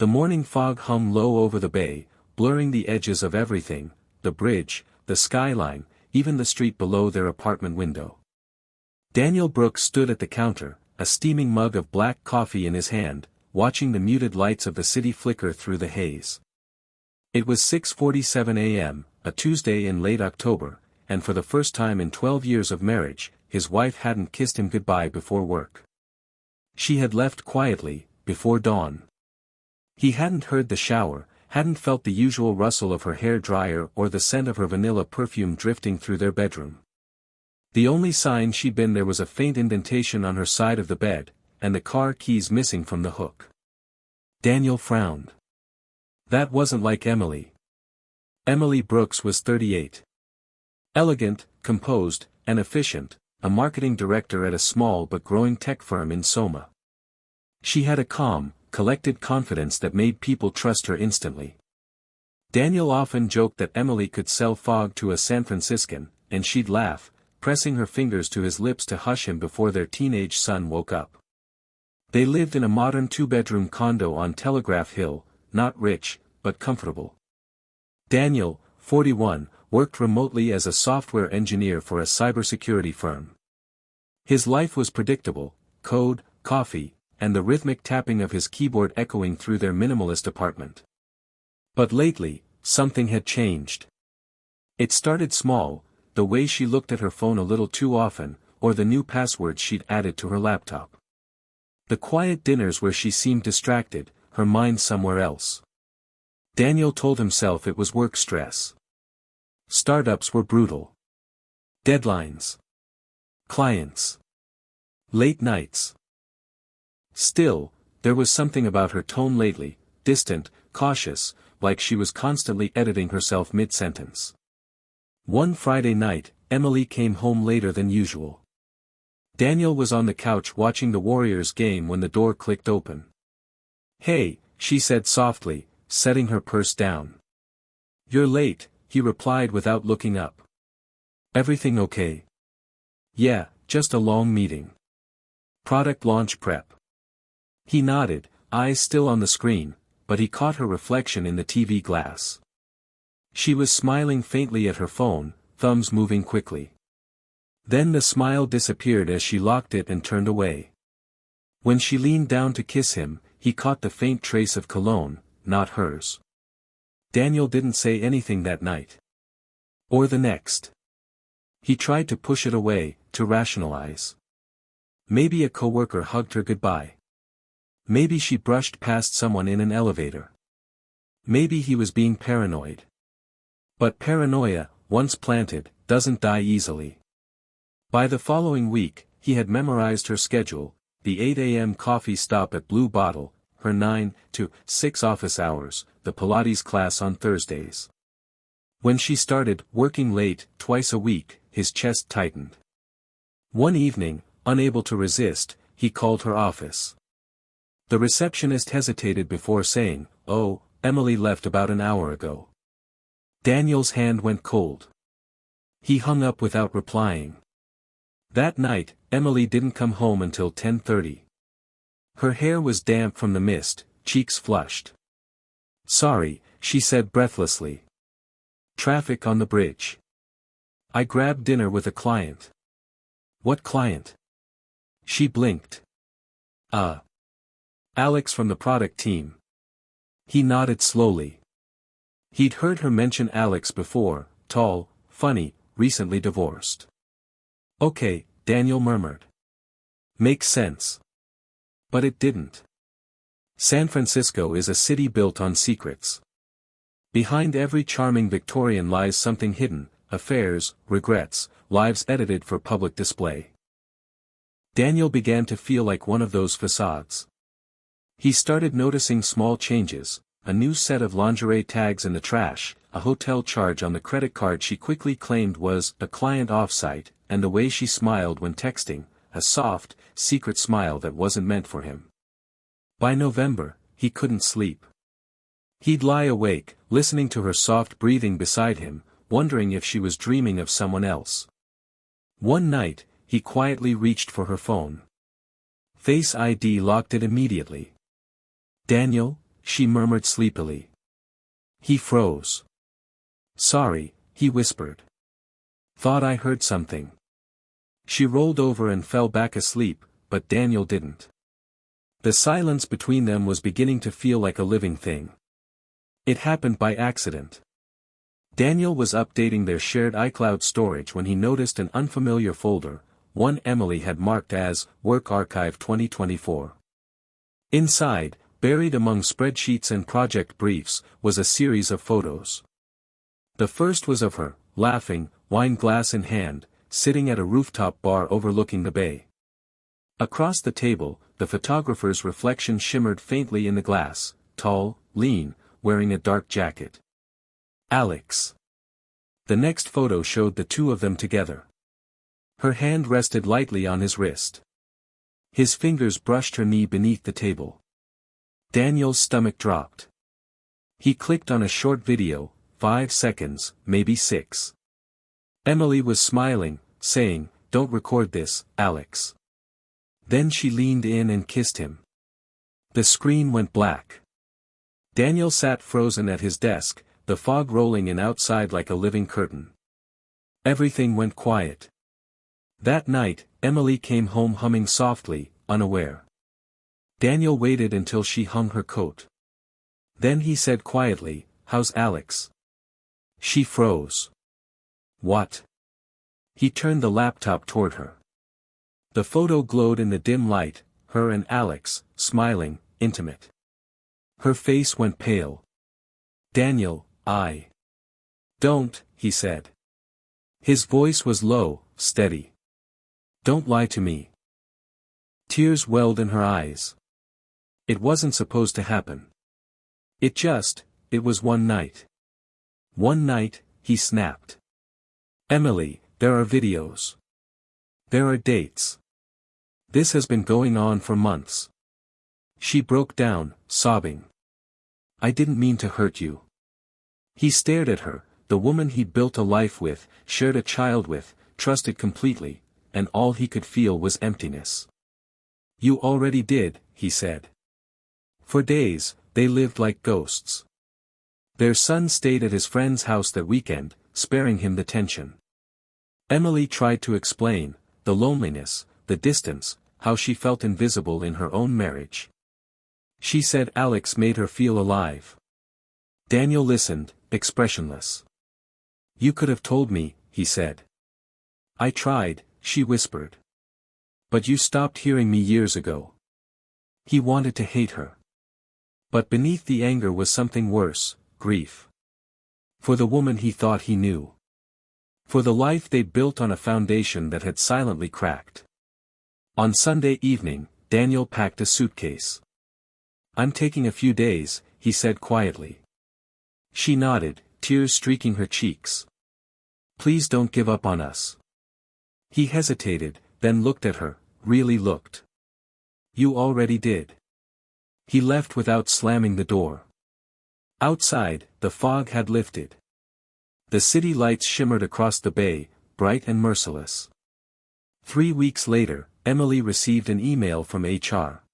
The morning fog hung low over the bay, blurring the edges of everything, the bridge, the skyline, even the street below their apartment window. Daniel Brooks stood at the counter, a steaming mug of black coffee in his hand, watching the muted lights of the city flicker through the haze. It was 6:47 a.m., a Tuesday in late October, and for the first time in 12 years of marriage, his wife hadn't kissed him goodbye before work. She had left quietly, before dawn. He hadn't heard the shower, hadn't felt the usual rustle of her hair dryer or the scent of her vanilla perfume drifting through their bedroom. The only sign she'd been there was a faint indentation on her side of the bed, and the car keys missing from the hook. Daniel frowned. That wasn't like Emily. Emily Brooks was 38. Elegant, composed, and efficient, a marketing director at a small but growing tech firm in Soma. She had a calm, collected confidence that made people trust her instantly. Daniel often joked that Emily could sell fog to a San Franciscan, and she'd laugh, pressing her fingers to his lips to hush him before their teenage son woke up. They lived in a modern two-bedroom condo on Telegraph Hill, not rich, but comfortable. Daniel, 41, worked remotely as a software engineer for a cybersecurity firm. His life was predictable: code, coffee, and the rhythmic tapping of his keyboard echoing through their minimalist apartment. But lately, something had changed. It started small, the way she looked at her phone a little too often, or the new passwords she'd added to her laptop. The quiet dinners where she seemed distracted, her mind somewhere else. Daniel told himself it was work stress. Startups were brutal. Deadlines. Clients. Late nights. Still, there was something about her tone lately, distant, cautious, like she was constantly editing herself mid-sentence. One Friday night, Emily came home later than usual. Daniel was on the couch watching the Warriors game when the door clicked open. "Hey," she said softly, setting her purse down. "You're late," he replied without looking up. "Everything okay?" "Yeah, just a long meeting. Product launch prep." He nodded, eyes still on the screen, but he caught her reflection in the TV glass. She was smiling faintly at her phone, thumbs moving quickly. Then the smile disappeared as she locked it and turned away. When she leaned down to kiss him, he caught the faint trace of cologne, not hers. Daniel didn't say anything that night. Or the next. He tried to push it away, to rationalize. Maybe a coworker hugged her goodbye. Maybe she brushed past someone in an elevator. Maybe he was being paranoid. But paranoia, once planted, doesn't die easily. By the following week, he had memorized her schedule: the 8 a.m. coffee stop at Blue Bottle, her 9 to 6 office hours, the Pilates class on Thursdays. When she started working late, twice a week, his chest tightened. One evening, unable to resist, he called her office. The receptionist hesitated before saying, "Oh, Emily left about an hour ago." Daniel's hand went cold. He hung up without replying. That night, Emily didn't come home until 10:30. Her hair was damp from the mist, cheeks flushed. "Sorry," she said breathlessly. "Traffic on the bridge. I grabbed dinner with a client." "What client?" She blinked. Alex from the product team." He nodded slowly. He'd heard her mention Alex before: tall, funny, recently divorced. "Okay," Daniel murmured. "Makes sense." But it didn't. San Francisco is a city built on secrets. Behind every charming Victorian lies something hidden: affairs, regrets, lives edited for public display. Daniel began to feel like one of those facades. He started noticing small changes: a new set of lingerie tags in the trash, a hotel charge on the credit card she quickly claimed was a client offsite, and the way she smiled when texting, a soft, secret smile that wasn't meant for him. By November, he couldn't sleep. He'd lie awake, listening to her soft breathing beside him, wondering if she was dreaming of someone else. One night, he quietly reached for her phone. Face ID locked it immediately. "Daniel?" she murmured sleepily. He froze. Sorry, he whispered. Thought I heard something. She rolled over and fell back asleep, but Daniel didn't. The silence between them was beginning to feel like a living thing. It happened by accident. Daniel was updating their shared iCloud storage when he noticed an unfamiliar folder, one Emily had marked as Work Archive 2024. Inside, buried among spreadsheets and project briefs, was a series of photos. The first was of her, laughing, wine glass in hand, sitting at a rooftop bar overlooking the bay. Across the table, the photographer's reflection shimmered faintly in the glass, tall, lean, wearing a dark jacket. Alex. The next photo showed the two of them together. Her hand rested lightly on his wrist. His fingers brushed her knee beneath the table. Daniel's stomach dropped. He clicked on a short video, 5 seconds, maybe 6. Emily was smiling, saying, "Don't record this, Alex." Then she leaned in and kissed him. The screen went black. Daniel sat frozen at his desk, the fog rolling in outside like a living curtain. Everything went quiet. That night, Emily came home humming softly, unaware. Daniel waited until she hung her coat. Then he said quietly, "How's Alex?" She froze. What? He turned the laptop toward her. The photo glowed in the dim light, her and Alex, smiling, intimate. Her face went pale. "Daniel, I don't," he said. His voice was low, steady. "Don't lie to me." Tears welled in her eyes. It wasn't supposed to happen. It was one night. One night, he snapped. "Emily, there are videos. There are dates. This has been going on for months." She broke down, sobbing. "I didn't mean to hurt you." He stared at her, the woman he'd built a life with, shared a child with, trusted completely, and all he could feel was emptiness. "You already did," he said. For days, they lived like ghosts. Their son stayed at his friend's house that weekend, sparing him the tension. Emily tried to explain, the loneliness, the distance, how she felt invisible in her own marriage. She said Alex made her feel alive. Daniel listened, expressionless. "You could have told me," he said. "I tried," she whispered. "But you stopped hearing me years ago." He wanted to hate her. But beneath the anger was something worse, grief. For the woman he thought he knew. For the life they'd built on a foundation that had silently cracked. On Sunday evening, Daniel packed a suitcase. "I'm taking a few days," he said quietly. She nodded, tears streaking her cheeks. "Please don't give up on us." He hesitated, then looked at her, really looked. "You already did." He left without slamming the door. Outside, the fog had lifted. The city lights shimmered across the bay, bright and merciless. 3 weeks later, Emily received an email from HR.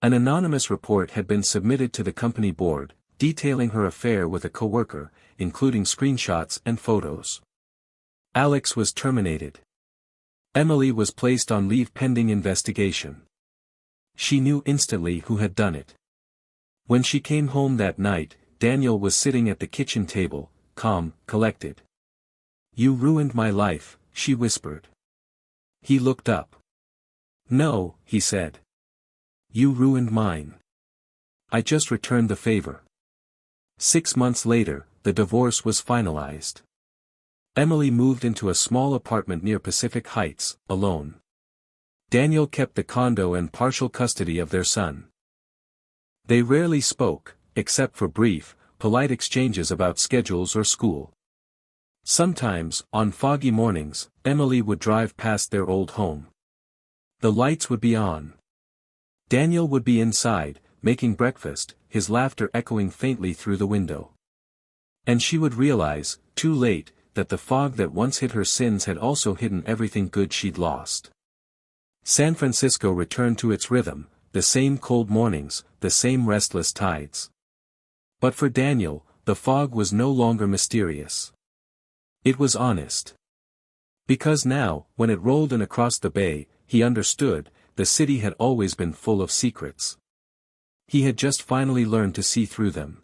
An anonymous report had been submitted to the company board, detailing her affair with a coworker, including screenshots and photos. Alex was terminated. Emily was placed on leave pending investigation. She knew instantly who had done it. When she came home that night, Daniel was sitting at the kitchen table, calm, collected. "You ruined my life," she whispered. He looked up. "No," he said. "You ruined mine. I just returned the favor." 6 months later, the divorce was finalized. Emily moved into a small apartment near Pacific Heights, alone. Daniel kept the condo and partial custody of their son. They rarely spoke, except for brief, polite exchanges about schedules or school. Sometimes, on foggy mornings, Emily would drive past their old home. The lights would be on. Daniel would be inside, making breakfast, his laughter echoing faintly through the window. And she would realize, too late, that the fog that once hid her sins had also hidden everything good she'd lost. San Francisco returned to its rhythm, the same cold mornings, the same restless tides. But for Daniel, the fog was no longer mysterious. It was honest. Because now, when it rolled in across the bay, he understood, the city had always been full of secrets. He had just finally learned to see through them.